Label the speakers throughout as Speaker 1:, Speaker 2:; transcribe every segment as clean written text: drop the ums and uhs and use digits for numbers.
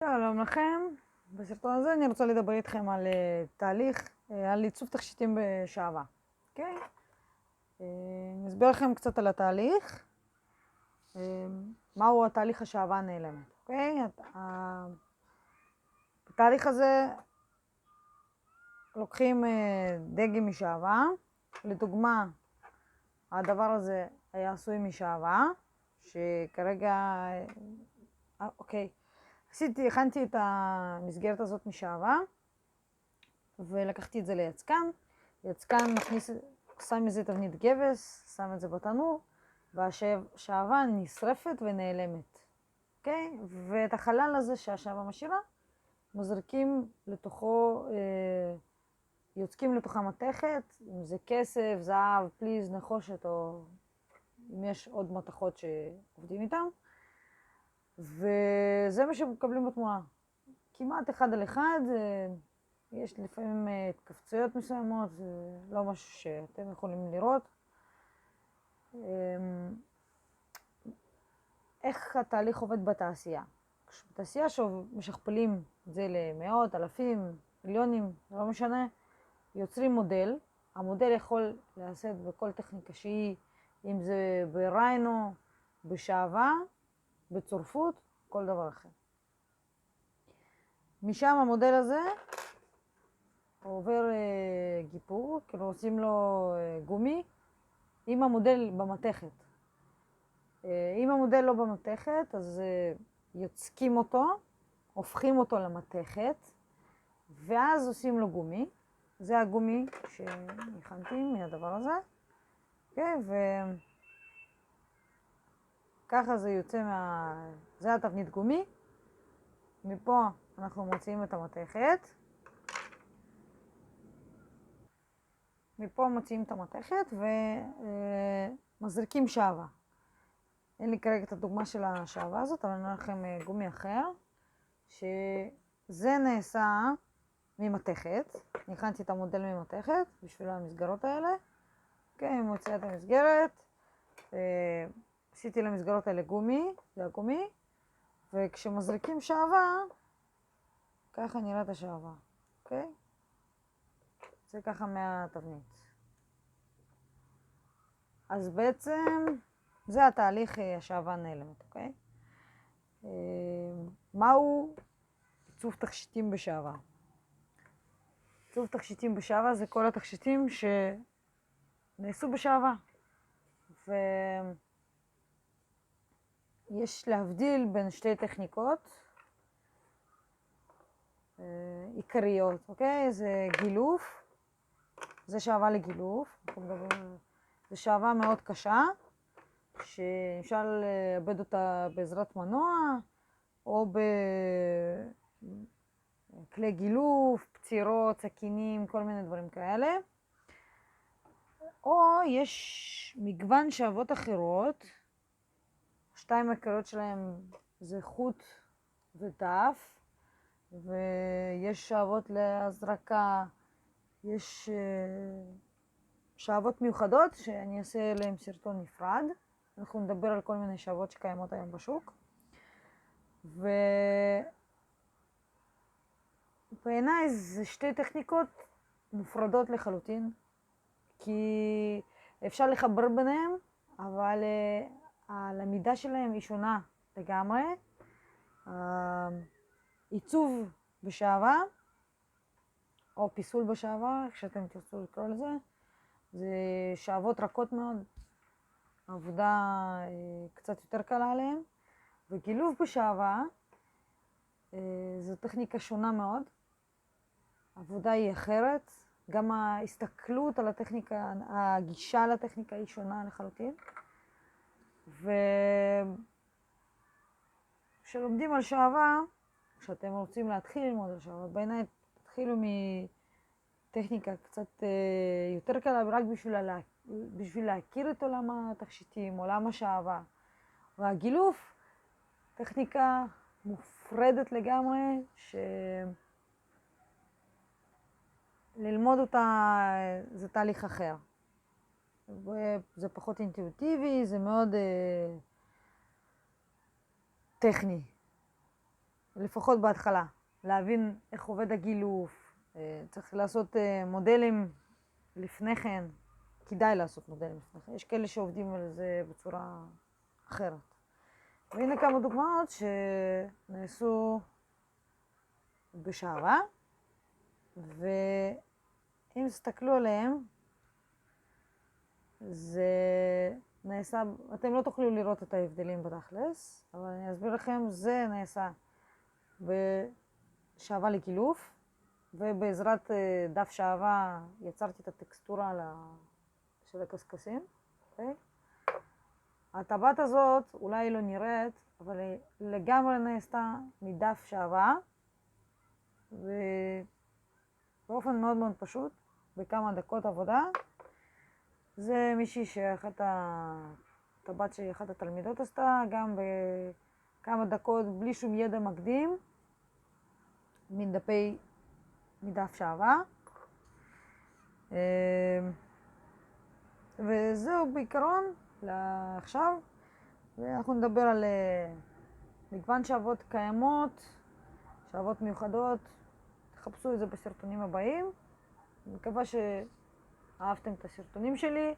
Speaker 1: שלום לכם. בסרטון הזה אני רוצה לדבר איתכם על תהליך, על עיצוב תכשיטים בשעווה. אוקיי? אני אסביר לכם קצת על התהליך. מהו התהליך השעווה הנעלמת. אוקיי? בתהליך הזה לוקחים דגם משעווה. לדוגמה, הדבר הזה היה עשוי משעווה, שכרגע, אוקיי. הכנתי את המסגרת הזאת משעווה, ולקחתי את זה ליצקן. יצקן שם מזה תבנית גבס, שם את זה בתנור, והשעווה נשרפת ונעלמת. אוקיי? ואת החלל הזה שהשעווה משאירה, מזרקים לתוכו, יוצקים לתוכה מתכת, אם זה כסף, זהב, פליז, נחושת, או אם יש עוד מתכות שעובדים איתם. וזה מה שמקבלים בתמונה. כמעט אחד על אחד, יש לפעמים התכווצויות מסוימות, זה לא משהו שאתם יכולים לראות. איך התהליך עובד בתעשייה? בתעשייה שמשכפלים את זה למאות, אלפים, מיליונים, לא משנה, יוצרים מודל. המודל יכול לעשות בכל טכניקה שהיא, אם זה בריינו, בשעווה, בצורפות, כל דבר אחר. משם המודל הזה עובר גיפור, כאילו עושים לו גומי, עם המודל במתכת. אם המודל לא במתכת, אז יוצקים אותו, הופכים אותו למתכת, ואז עושים לו גומי. זה הגומי שהכנתי מהדבר הזה. אוקיי, וככה זה יוצא זה התבנית גומי. מפה אנחנו מוציאים את המתכת. מפה מוציאים את המתכת ומזריקים שעווה. אין לי כרגע את הדוגמה של השעווה הזאת, אבל אני אראה לכם גומי אחר, שזה נעשה ממתכת. אני הכנתי את המודל ממתכת בשביל המסגרות האלה. אוקיי, אני מוציאה את המסגרת, עשיתי למסגרות האלה גומי, זה הגומי, וכשמזריקים שעווה, ככה נראית השעווה. אוקיי? זה ככה מהתבנית. אז בעצם זה התהליך השעווה הנעלמת, אוקיי? מהו עיצוב תכשיטים בשעווה? עיצוב תכשיטים בשעווה זה כל התכשיטים שנעשו בשעווה. ויש להבדיל בין שתי טכניקות עיקריות, אוקיי? זה גילוף, זה שעווה לגילוף. זה שעווה מאוד קשה, שאפשר לעבד אותה בעזרת מנוע, או בכלי גילוף, פצירות, סכינים, כל מיני דברים כאלה. או יש מגוון שעבות אחרות, שתיים העיקריות שלהם זה חוט וטף, ויש שעבות להזרקה, יש שעבות מיוחדות שאני אעשה להם סרטון נפרד. אנחנו נדבר על כל מיני שעבות שקיימות היום בשוק. ובעיניי זה שתי טכניקות מופרדות לחלוטין, כי אפשר לחבר ביניהם, אבל הלמידה שלהם היא שונה לגמרי. עיצוב בשעווה, או פיסול בשעווה, כשאתם תרצו לקרוא לזה, זה שעבות רכות מאוד, עבודה קצת יותר קלה עליהם. וגילוף בשעווה זו טכניקה שונה מאוד, העבודה היא אחרת, גם ההסתכלות על הטכניקה, הגישה לטכניקה היא שונה לחלוטין. וכשלומדים על שעווה, כשאתם רוצים להתחיל ללמוד על שעווה, בעיניי תתחילו מטכניקה קצת יותר קלה, רק בשביל להכיר את עולם התכשיטים, עולם השעווה. והגילוף, טכניקה מופרדת לגמרי, שללמוד אותה זה תהליך אחר. זה פחות אינטואיטיבי, זה מאוד טכני. לפחות בהתחלה, להבין איך עובד הגילוף, צריך לעשות מודלים לפני כן, כדאי לעשות מודלים לפני כן, יש כאלה שעובדים על זה בצורה אחרת. והנה כמה דוגמאות שנעשו בשערה, ואם תסתכלו עליהם, זה נעשה, אתם לא תוכלו לראות את ההבדלים בתכלס, אבל אני אסביר לכם, זה נעשה בשעווה לגילוף, ובעזרת דף שעווה יצרתי את הטקסטורה של הקשקשים, אוקיי? הטבעת הזאת אולי היא לא נראית, אבל היא לגמרי נעשתה מדף שעווה, ובאופן מאוד מאוד פשוט, בכמה דקות עבודה. זה מישהי שאחת הטבעת שהיא אחת התלמידות עשתה, גם בכמה דקות בלי שום ידע מקדים, מדף שעווה. וזהו בעיקרון לעכשיו, ואנחנו נדבר על מגוון שעבות קיימות, שעבות מיוחדות, תחפשו את זה בסרטונים הבאים. אני מקווה שאהבתם את הסרטונים שלי,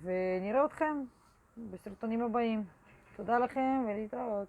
Speaker 1: ונראה אתכם בסרטונים הבאים. תודה לכם ולהתראות.